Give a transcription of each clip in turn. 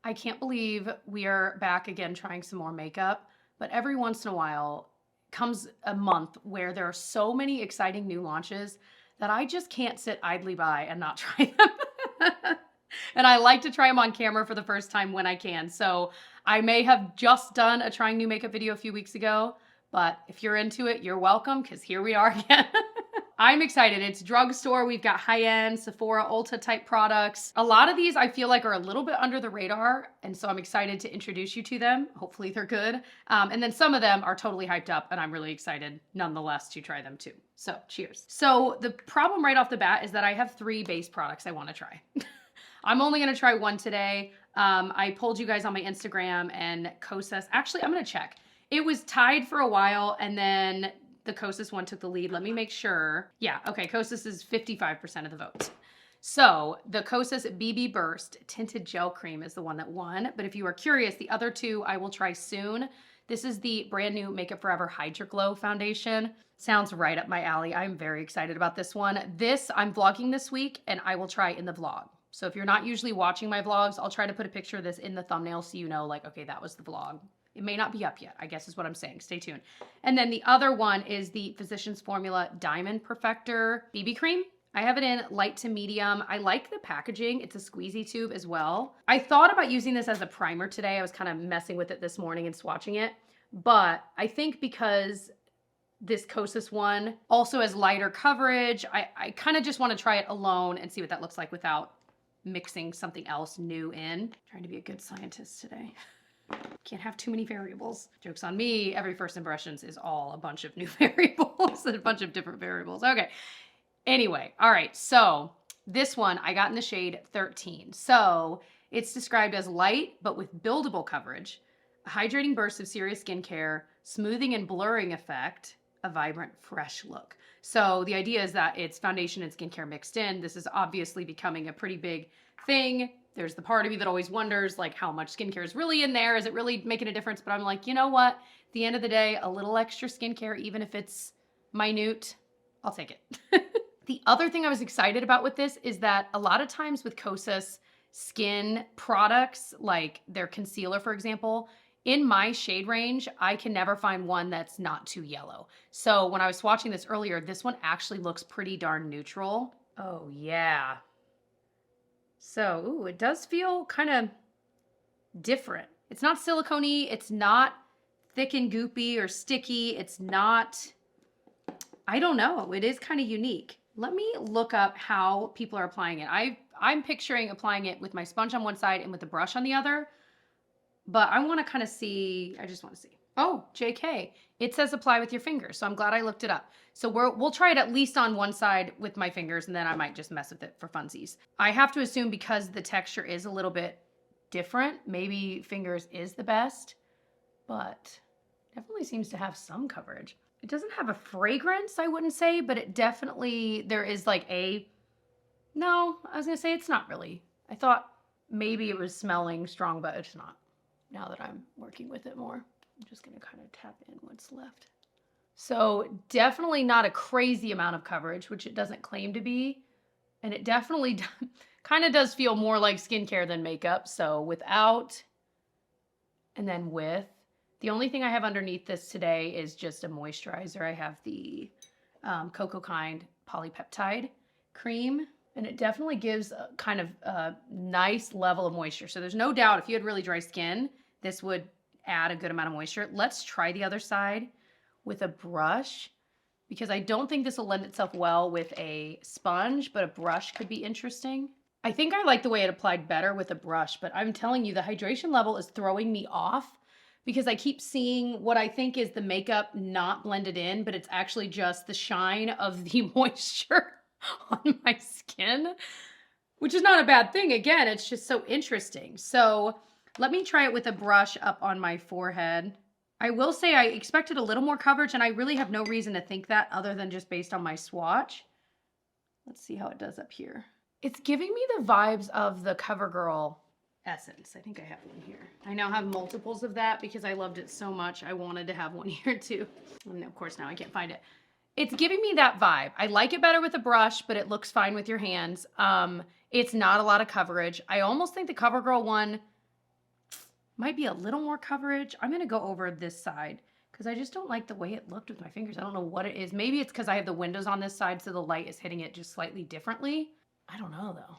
I can't believe we are back again trying some more makeup, but every once in a while comes a month where there are so many exciting new launches that I just can't sit idly by and not try them. And I like to try them on camera for the first time when I can. So I may have just done a trying new makeup video a few weeks ago, but if you're into it, you're welcome, because here we are again. I'm excited. It's drugstore. We've got high-end Sephora, Ulta type products. A lot of these I feel like are a little bit under the radar, and so I'm excited to introduce you to them. Hopefully they're good. And then some of them are totally hyped up, and I'm really excited nonetheless to try them too. So cheers. So the problem right off the bat is that I have 3 base products I want to try. I'm only going to try one today. I polled you guys on my Instagram, and kosas, actually I'm going to check. It was tied for a while, and then the kosas one took the lead. Let me make sure. Yeah, okay, kosas is 55% of the vote. So the kosas BB Burst Tinted Gel Cream is the one that won. But if you are curious, the other 2 I will try soon. This is the brand new Makeup Forever Hydra Glow Foundation. Sounds right up my alley. I'm very excited about this one. This, I'm vlogging this week, and I will try in the vlog. So if you're not usually watching my vlogs, I'll try to put a picture of this in the thumbnail so you know, like, okay, that was the vlog. It may not be up yet, I guess is what I'm saying. Stay tuned. And then the other one is the Physicians Formula Diamond Perfector BB Cream. I have it in light to medium. I like the packaging. It's a squeezy tube as well. I thought about using this as a primer today. I was kind of messing with it this morning and swatching it. But I think because this kosas one also has lighter coverage, I kind of just want to try it alone and see what that looks like without mixing something else new in. Trying to be a good scientist today. Can't have too many variables. Joke's on me. Every first impressions is all a bunch of new variables, a bunch of different variables. Okay. Anyway, all right. So this one I got in the shade 13. So it's described as light, but with buildable coverage, a hydrating burst of serious skincare, smoothing and blurring effect, a vibrant, fresh look. So the idea is that it's foundation and skincare mixed in. This is obviously becoming a pretty big thing. There's the part of me that always wonders, like, how much skincare is really in there? Is it really making a difference? But I'm like, you know what? At the end of the day, a little extra skincare, even if it's minute, I'll take it. The other thing I was excited about with this is that a lot of times with kosas skin products, like their concealer, for example, in my shade range, I can never find one that's not too yellow. So when I was swatching this earlier, this one actually looks pretty darn neutral. Oh yeah. So, ooh, it does feel kind of different. It's not silicone-y, it's not thick and goopy or sticky. It's not, I don't know. It is kind of unique. Let me look up how people are applying it. I'm picturing applying it with my sponge on one side and with the brush on the other. But I want to kind of see, I just want to see. Oh, JK, it says apply with your fingers. So I'm glad I looked it up. So we'll try it at least on one side with my fingers, and then I might just mess with it for funsies. I have to assume because the texture is a little bit different, maybe fingers is the best, but definitely seems to have some coverage. It doesn't have a fragrance, I wouldn't say, but it definitely, there is like no, I was going to say it's not really. I thought maybe it was smelling strong, but it's not. Now that I'm working with it more, I'm just going to kind of tap in what's left. So definitely not a crazy amount of coverage, which it doesn't claim to be. And it definitely kind of does feel more like skincare than makeup. So without and then with. The only thing I have underneath this today is just a moisturizer. I have the Cocoa Kind Polypeptide Cream. And it definitely gives a kind of a nice level of moisture. So there's no doubt if you had really dry skin, this would add a good amount of moisture. Let's try the other side with a brush, because I don't think this will lend itself well with a sponge, but a brush could be interesting. I think I like the way it applied better with a brush, but I'm telling you, the hydration level is throwing me off because I keep seeing what I think is the makeup not blended in, but it's actually just the shine of the moisture on my skin, which is not a bad thing. Again, it's just so interesting. So let me try it with a brush up on my forehead. I will say I expected a little more coverage, and I really have no reason to think that other than just based on my swatch. Let's see how it does up here. It's giving me the vibes of the CoverGirl Essence. I think I have one here. I now have multiples of that because I loved it so much. I wanted to have one here too. And of course now I can't find it. It's giving me that vibe. I like it better with a brush, but it looks fine with your hands. It's not a lot of coverage. I almost think the CoverGirl one Might be a little more coverage. I'm going to go over this side because I just don't like the way it looked with my fingers. I don't know what it is. Maybe it's because I have the windows on this side, so the light is hitting it just slightly differently. I don't know, though.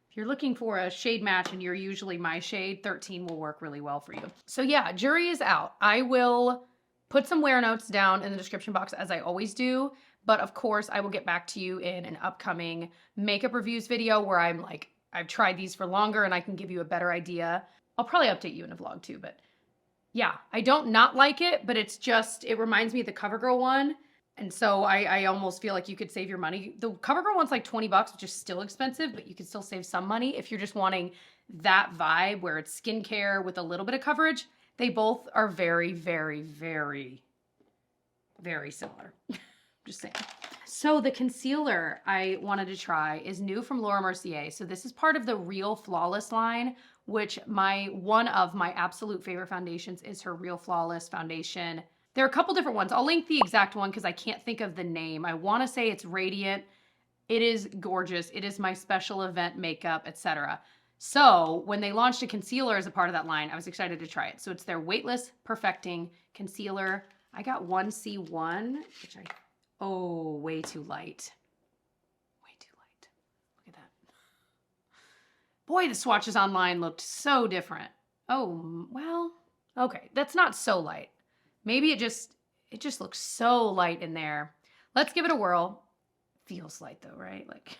If you're looking for a shade match and you're usually my shade, 13 will work really well for you. So yeah, jury is out. I will put some wear notes down in the description box as I always do. But of course, I will get back to you in an upcoming makeup reviews video where I'm like, I've tried these for longer and I can give you a better idea. I'll probably update you in a vlog too, but yeah, I don't not like it, but it's just, it reminds me of the CoverGirl one. And so I almost feel like you could save your money. The CoverGirl one's like 20 bucks, which is still expensive, but you can still save some money if you're just wanting that vibe where it's skincare with a little bit of coverage. They both are very, very, very, very similar. Just saying. So the concealer I wanted to try is new from Laura Mercier. So this is part of the Real Flawless line, which one of my absolute favorite foundations is her Real Flawless foundation. There are a couple different ones. I'll link the exact one because I can't think of the name. I want to say it's Radiant. It is gorgeous. It is my special event makeup, etc. So when they launched a concealer as a part of that line, I was excited to try it. So it's their Weightless Perfecting Concealer. I got 1C1, which oh, way too light. Way too light. Look at that. Boy, the swatches online looked so different. Oh, well, okay. That's not so light. Maybe it just looks so light in there. Let's give it a whirl. Feels light though, right? Like,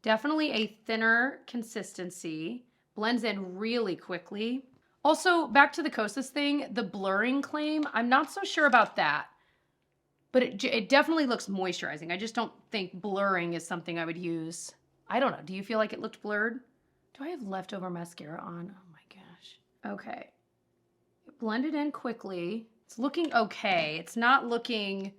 definitely a thinner consistency. Blends in really quickly. Also, back to the kosas thing, the blurring claim, I'm not so sure about that. But it definitely looks moisturizing. I just don't think blurring is something I would use. I don't know. Do you feel like it looked blurred? Do I have leftover mascara on? Oh my gosh. Okay. It blended in quickly. It's looking okay. It's not looking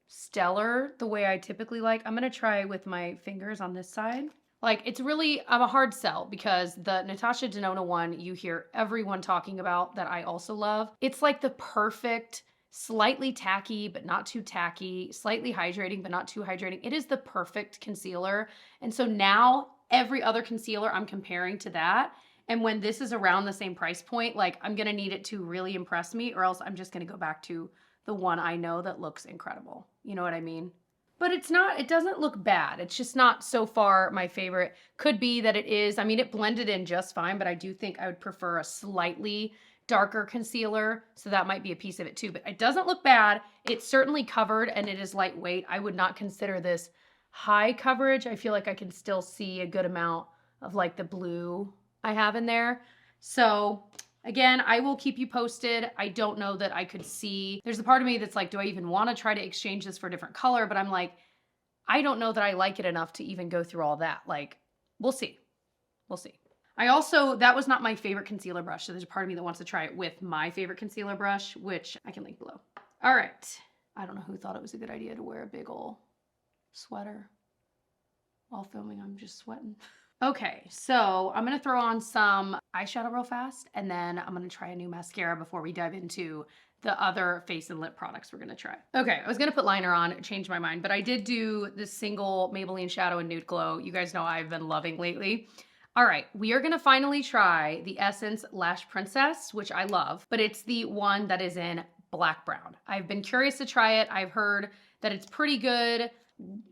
stellar the way I typically like. I'm going to try with my fingers on this side. Like, it's really, I'm a hard sell because the Natasha Denona one you hear everyone talking about that I also love. It's like the perfect, slightly tacky, but not too tacky, slightly hydrating, but not too hydrating. It is the perfect concealer. And so now every other concealer I'm comparing to that. And when this is around the same price point, like, I'm going to need it to really impress me, or else I'm just going to go back to the one I know that looks incredible. You know what I mean? But it's not, it doesn't look bad. It's just not so far my favorite. Could be that it is. I mean, it blended in just fine, but I do think I would prefer a slightly darker concealer. So that might be a piece of it too, but it doesn't look bad. It's certainly covered and it is lightweight. I would not consider this high coverage. I feel like I can still see a good amount of like the blue I have in there. So again, I will keep you posted. I don't know that I could see. There's a part of me that's like, do I even want to try to exchange this for a different color? But I'm like, I don't know that I like it enough to even go through all that. Like, we'll see. We'll see. I also, that was not my favorite concealer brush. So there's a part of me that wants to try it with my favorite concealer brush, which I can link below. All right. I don't know who thought it was a good idea to wear a big ol' sweater while filming. I'm just sweating. Okay, so I'm going to throw on some eyeshadow real fast, and then I'm going to try a new mascara before we dive into the other face and lip products we're going to try. Okay, I was going to put liner on, changed my mind, but I did do this single Maybelline Shadow and Nude Glow. You guys know I've been loving lately. All right, we are going to finally try the Essence Lash Princess, which I love, but it's the one that is in black brown. I've been curious to try it. I've heard that it's pretty good.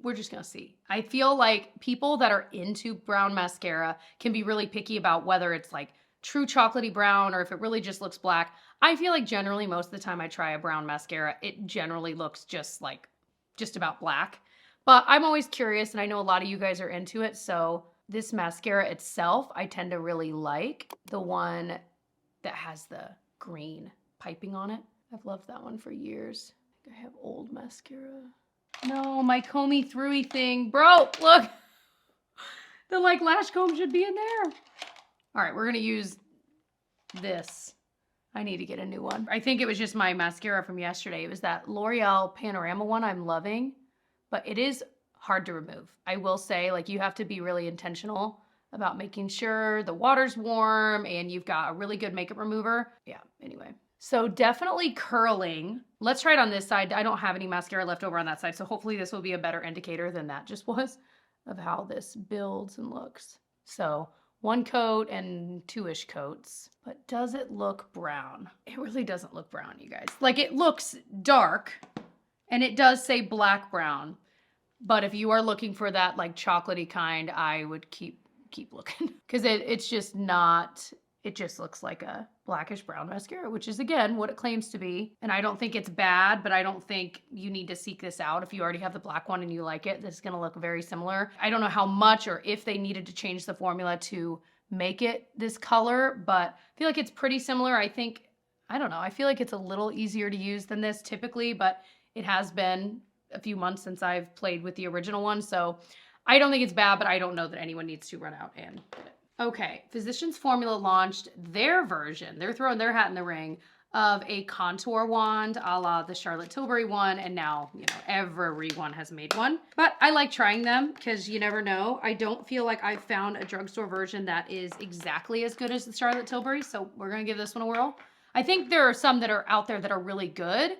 We're just gonna see. I feel like people that are into brown mascara can be really picky about whether it's like true chocolatey brown or if it really just looks black. I feel like generally most of the time I try a brown mascara, it generally looks just about black. But I'm always curious, and I know a lot of you guys are into it, so this mascara itself, I tend to really like the one that has the green piping on it. I've loved that one for years. I think I have old mascara. No, my comby throughy thing. Bro, look. The like lash comb should be in there. All right, we're going to use this. I need to get a new one. I think it was just my mascara from yesterday. It was that L'Oreal Panorama one I'm loving, but it is hard to remove. I will say, like, you have to be really intentional about making sure the water's warm and you've got a really good makeup remover. Yeah, anyway. So definitely curling. Let's try it on this side. I don't have any mascara left over on that side, so hopefully this will be a better indicator than that just was of how this builds and looks. So 1 coat and 2-ish coats. But does it look brown? It really doesn't look brown, you guys. Like, it looks dark, and it does say black brown. But if you are looking for that like chocolatey kind, I would keep looking. Because it's just not, it just looks like a blackish brown mascara, which is again what it claims to be. And I don't think it's bad, but I don't think you need to seek this out. If you already have the black one and you like it, this is gonna look very similar. I don't know how much or if they needed to change the formula to make it this color, but I feel like it's pretty similar. I don't know, I feel like it's a little easier to use than this typically, but it has been a few months since I've played with the original one, so I don't think it's bad, but I don't know that anyone needs to run out and get it. Okay, Physicians Formula launched their version. They're throwing their hat in the ring of a contour wand a la the Charlotte Tilbury one, and now, you know, everyone has made one. But I like trying them because you never know. I don't feel like I've found a drugstore version that is exactly as good as the Charlotte Tilbury, so we're gonna give this one a whirl. I think there are some that are out there that are really good,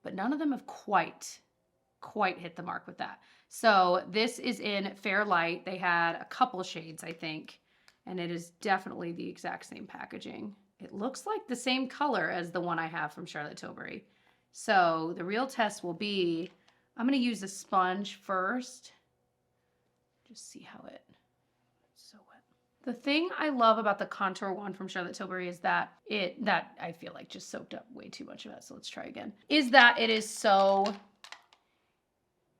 but none of them have quite hit the mark with that. So this is in Fair Light. They had a couple shades, I think, and it is definitely the exact same packaging. It looks like the same color as the one I have from Charlotte Tilbury. So the real test will be, I'm gonna use a sponge first. Just see how it's so wet. The thing I love about the contour wand from Charlotte Tilbury is that that I feel like just soaked up way too much of it, so let's try again, is that it is so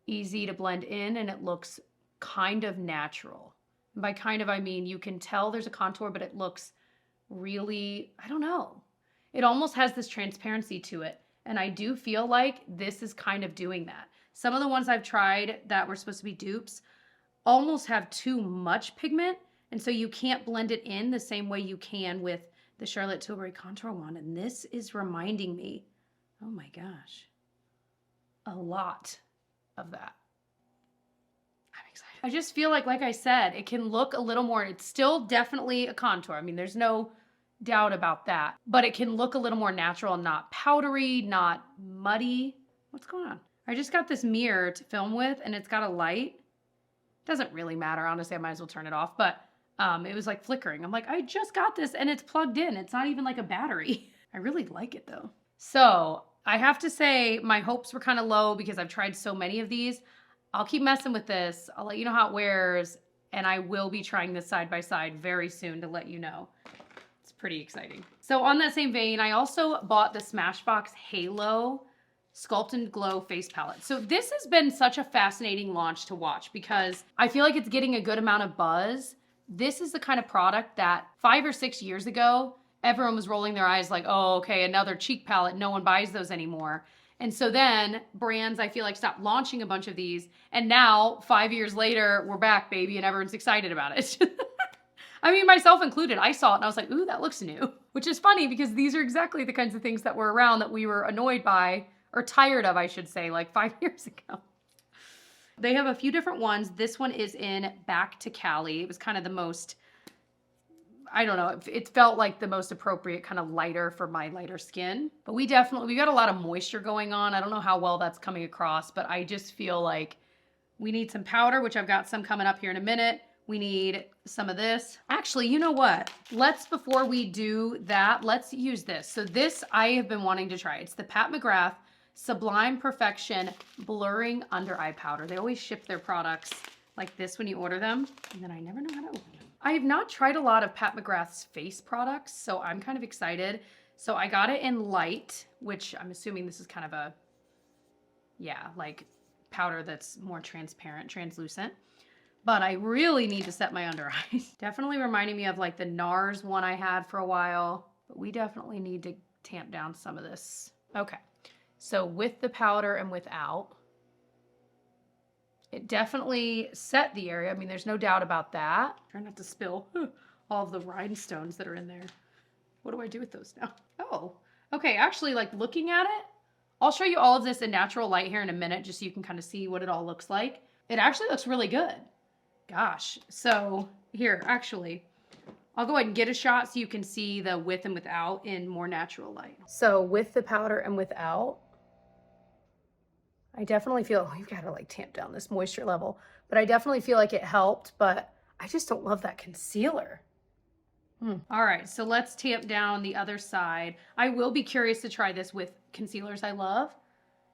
easy to blend in and it looks kind of natural. And by kind of, I mean, you can tell there's a contour, but it looks really, I don't know. It almost has this transparency to it. And I do feel like this is kind of doing that. Some of the ones I've tried that were supposed to be dupes almost have too much pigment. And so you can't blend it in the same way you can with the Charlotte Tilbury contour wand. And this is reminding me, oh my gosh, a lot of that. I'm excited. I just feel like I said, it can look a little more, it's still definitely a contour. I mean, there's no doubt about that, but it can look a little more natural and not powdery, not muddy. What's going on? I just got this mirror to film with and it's got a light. Doesn't really matter. Honestly, I might as well turn it off, but it was like flickering. I'm like, I just got this and it's plugged in. It's not even like a battery. I really like it though. So I have to say my hopes were kind of low because I've tried so many of these. I'll keep messing with this. I'll let you know how it wears, and I will be trying this side by side very soon to let you know. It's pretty exciting. So on that same vein, I also bought the Smashbox Halo Sculpt and Glow Face Palette. So this has been such a fascinating launch to watch because I feel like it's getting a good amount of buzz. This is the kind of product that 5 or 6 years ago, everyone was rolling their eyes like, oh, okay, another cheek palette. No one buys those anymore. And so then brands, I feel like, stopped launching a bunch of these. And now 5 years later, we're back, baby, and everyone's excited about it. I mean, myself included. I saw it and I was like, ooh, that looks new. Which is funny because these are exactly the kinds of things that were around that we were annoyed by, or tired of, I should say, like 5 years ago. They have a few different ones. This one is in Back to Cali. It was kind of the most, I don't know, it felt like the most appropriate, kind of lighter for my lighter skin. But we got a lot of moisture going on. I don't know how well that's coming across, but I just feel like we need some powder, which I've got some coming up here in a minute. We need some of this. Actually, you know what? Before we do that, let's use this. So this I have been wanting to try. It's the Pat McGrath Sublime Perfection Blurring Under Eye Powder. They always ship their products like this when you order them, and then I never know how to open them. I have not tried a lot of Pat McGrath's face products, so I'm kind of excited. So I got it in light, which I'm assuming this is kind of a, yeah, like powder that's more transparent, translucent. But I really need to set my under eyes. Definitely reminding me of like the NARS one I had for a while, but we definitely need to tamp down some of this. Okay, so with the powder and without, it definitely set the area. I mean, there's no doubt about that. Try not to spill all of the rhinestones that are in there. What do I do with those now? Oh, okay. Actually, like looking at it, I'll show you all of this in natural light here in a minute, just so you can kind of see what it all looks like. It actually looks really good. Gosh. So here, actually, I'll go ahead and get a shot so you can see the with and without in more natural light. So with the powder and without, I definitely feel, oh, you've got to like tamp down this moisture level, but I definitely feel like it helped, but I just don't love that concealer. All right, so let's tamp down the other side. I will be curious to try this with concealers I love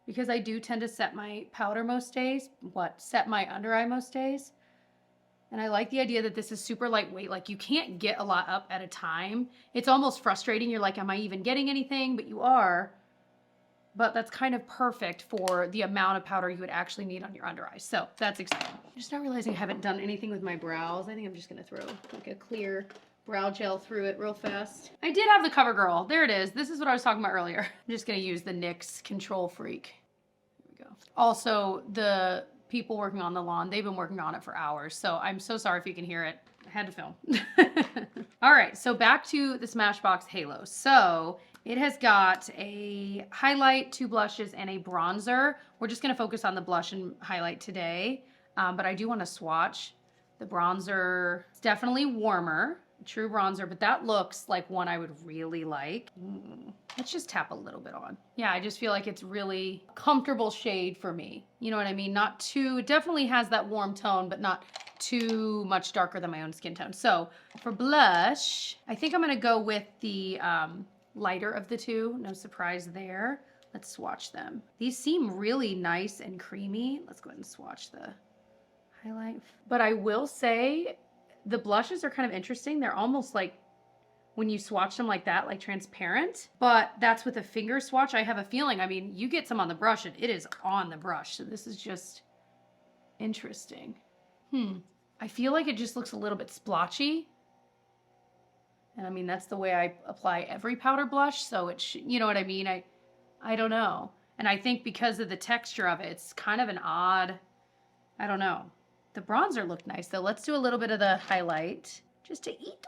because I do tend to set my powder most days, set my under eye most days. And I like the idea that this is super lightweight. Like you can't get a lot up at a time. It's almost frustrating. You're like, am I even getting anything? But you are. But that's kind of perfect for the amount of powder you would actually need on your under eye. So that's exciting. I'm just not realizing I haven't done anything with my brows. I think I'm just gonna throw like a clear brow gel through it real fast. I did have the CoverGirl. There it is. This is what I was talking about earlier. I'm just gonna use the NYX Control Freak. Here we go. Also, the people working on the lawn, they've been working on it for hours. So I'm so sorry if you can hear it. I had to film. All right, so back to the Smashbox Halo. So it has got a highlight, 2 blushes, and a bronzer. We're just gonna focus on the blush and highlight today, but I do wanna swatch. The bronzer is definitely warmer, true bronzer, but that looks like one I would really like. Let's just tap a little bit on. Yeah, I just feel like it's really comfortable shade for me. You know what I mean? Not too, it definitely has that warm tone, but not too much darker than my own skin tone. So for blush, I think I'm gonna go with the lighter of the two. No surprise there. Let's swatch them. These seem really nice and creamy. Let's go ahead and swatch the highlight. But I will say the blushes are kind of interesting. They're almost like when you swatch them like that, like transparent, but that's with a finger swatch. I have a feeling, I mean, you get some on the brush and it is on the brush. So this is just interesting. I feel like it just looks a little bit splotchy. And I mean, that's the way I apply every powder blush. So it you know what I mean? I don't know. And I think because of the texture of it, it's kind of an odd, I don't know. The bronzer looked nice though. Let's do a little bit of the highlight just to eat.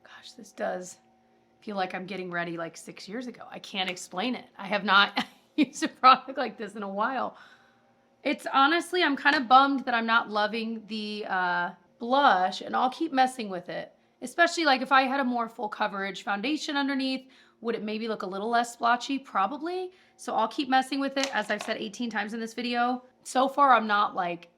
Gosh, this does feel like I'm getting ready like 6 years ago. I can't explain it. I have not used a product like this in a while. It's honestly, I'm kind of bummed that I'm not loving the blush, and I'll keep messing with it. Especially like if I had a more full coverage foundation underneath, would it maybe look a little less splotchy? Probably. So I'll keep messing with it, as I've said 18 times in this video. So far, I'm not like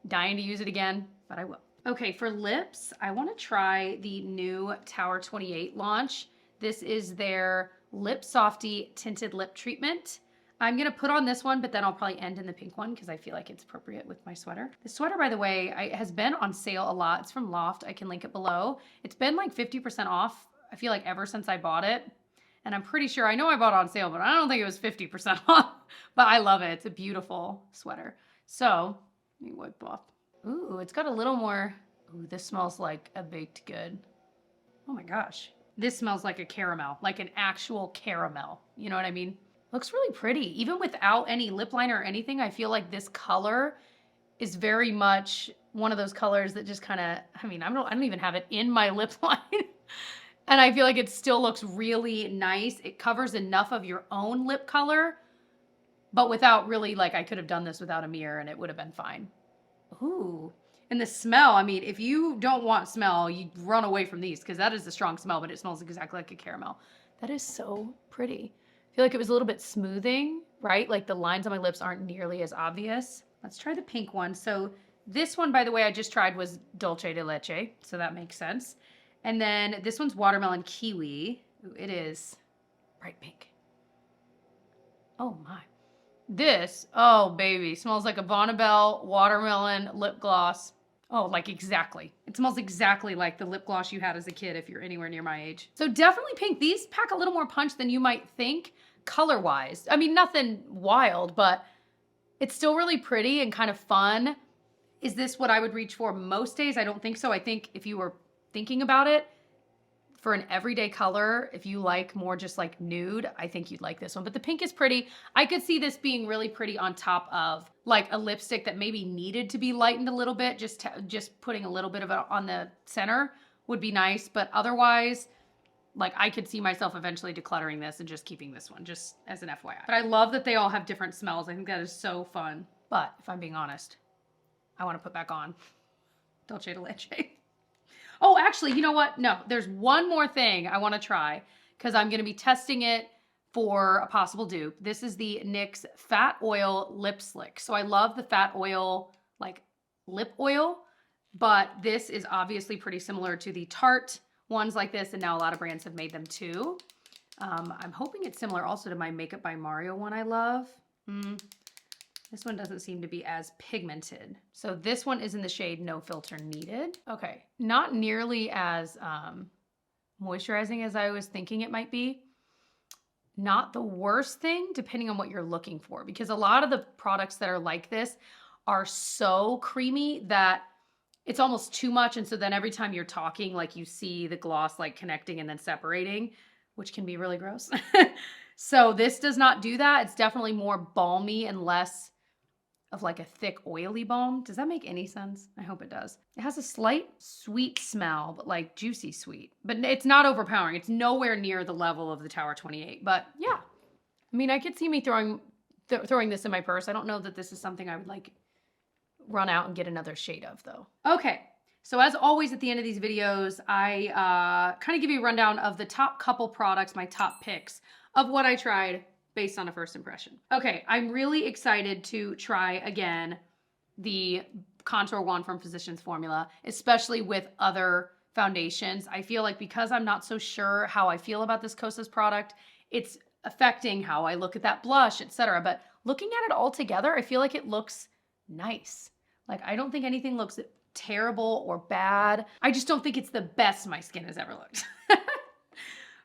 dying to use it again, but I will. Okay, for lips, I want to try the new Tower 28 launch. This is their Lip Softie Tinted Lip Treatment. I'm going to put on this one, but then I'll probably end in the pink one because I feel like it's appropriate with my sweater. The sweater, by the way, has been on sale a lot. It's from Loft. I can link it below. It's been like 50% off, I feel like, ever since I bought it. And I'm pretty sure, I know I bought it on sale, but I don't think it was 50% off. But I love it. It's a beautiful sweater. So, let me wipe off. Ooh, it's got a little more. Ooh, this smells like a baked good. Oh my gosh. This smells like a caramel, like an actual caramel. You know what I mean? Looks really pretty. Even without any lip liner or anything, I feel like this color is very much one of those colors that just kind of, I mean, I don't even have it in my lip line. And I feel like it still looks really nice. It covers enough of your own lip color, but without really, like, I could have done this without a mirror and it would have been fine. Ooh. And the smell, I mean, if you don't want smell, you run away from these because that is a strong smell, but it smells exactly like a caramel. That is so pretty. I feel like it was a little bit smoothing, right? Like the lines on my lips aren't nearly as obvious. Let's try the pink one. So this one, by the way, I just tried was dulce de leche, so that makes sense. And then this one's watermelon kiwi. Ooh, it is bright pink. Oh my. This, oh baby, smells like a Bonnabelle watermelon lip gloss. Oh, like exactly. It smells exactly like the lip gloss you had as a kid if you're anywhere near my age. So definitely pink. These pack a little more punch than you might think color-wise. I mean, nothing wild, but it's still really pretty and kind of fun. Is this what I would reach for most days? I don't think so. I think if you were thinking about it, for an everyday color, if you like more just like nude, I think you'd like this one. But the pink is pretty. I could see this being really pretty on top of like a lipstick that maybe needed to be lightened a little bit. Just putting a little bit of it on the center would be nice. But otherwise, like I could see myself eventually decluttering this and just keeping this one, just as an FYI. But I love that they all have different smells. I think that is so fun. But if I'm being honest, I want to put back on Dulce de Leche. Oh, actually, you know what? No, there's one more thing I want to try because I'm going to be testing it for a possible dupe. This is the NYX Fat Oil Lip Slick. So I love the fat oil, like lip oil, but this is obviously pretty similar to the Tarte ones like this, and now a lot of brands have made them too. I'm hoping it's similar also to my Makeup by Mario one I love. This one doesn't seem to be as pigmented. So this one is in the shade No Filter Needed. Okay, not nearly as moisturizing as I was thinking it might be. Not the worst thing, depending on what you're looking for, because a lot of the products that are like this are so creamy that it's almost too much. And so then every time you're talking, like you see the gloss like connecting and then separating, which can be really gross. So this does not do that. It's definitely more balmy and less of like a thick oily balm. Does that make any sense? I hope it does. It has a slight sweet smell, but like juicy sweet, but it's not overpowering. It's nowhere near the level of the Tower 28, but yeah. I mean, I could see me throwing this in my purse. I don't know that this is something I would like run out and get another shade of though. Okay. So as always at the end of these videos, I kind of give you a rundown of the top couple products, my top picks of what I tried based on a first impression. Okay, I'm really excited to try again the contour wand from Physicians Formula, especially with other foundations. I feel like because I'm not so sure how I feel about this Kosas product, it's affecting how I look at that blush, etc. But looking at it all together, I feel like it looks nice. Like I don't think anything looks terrible or bad. I just don't think it's the best my skin has ever looked.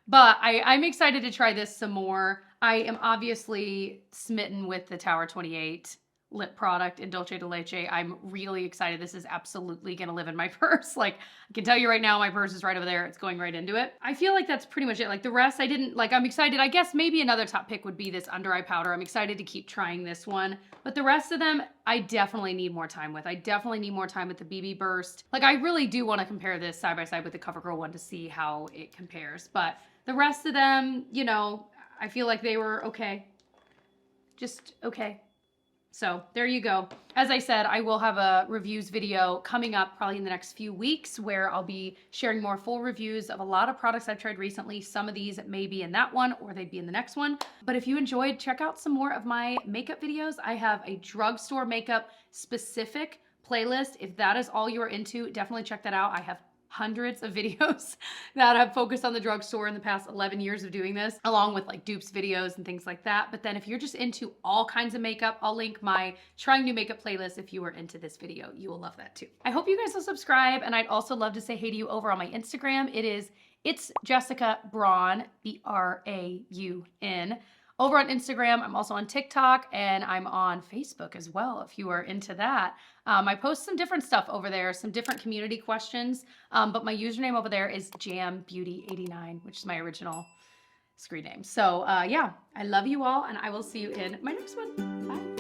But I'm excited to try this some more. I am obviously smitten with the Tower 28 lip product in Dulce de Leche. I'm really excited. This is absolutely gonna live in my purse. Like I can tell you right now, my purse is right over there. It's going right into it. I feel like that's pretty much it. Like the rest, I'm excited. I guess maybe another top pick would be this under eye powder. I'm excited to keep trying this one. But the rest of them, I definitely need more time with. I definitely need more time with the BB Burst. Like I really do want to compare this side by side with the CoverGirl one to see how it compares. But the rest of them, you know, I feel like they were okay. Just okay. So there you go. As I said, I will have a reviews video coming up probably in the next few weeks where I'll be sharing more full reviews of a lot of products I've tried recently. Some of these may be in that one or they'd be in the next one. But if you enjoyed, check out some more of my makeup videos. I have a drugstore makeup specific playlist. If that is all you're into, definitely check that out. I have hundreds of videos that have focused on the drugstore in the past 11 years of doing this, along with like dupes videos and things like that. But then if you're just into all kinds of makeup, I'll link my trying new makeup playlist. If you are into this video, you will love that too. I hope you guys will subscribe, and I'd also love to say hey to you over on my Instagram. It's Jessica Braun, B-R-A-U-N. Over on Instagram, I'm also on TikTok, and I'm on Facebook as well, if you are into that. I post some different stuff over there, some different community questions, but my username over there is jambeauty89, which is my original screen name. So yeah, I love you all, and I will see you in my next one. Bye.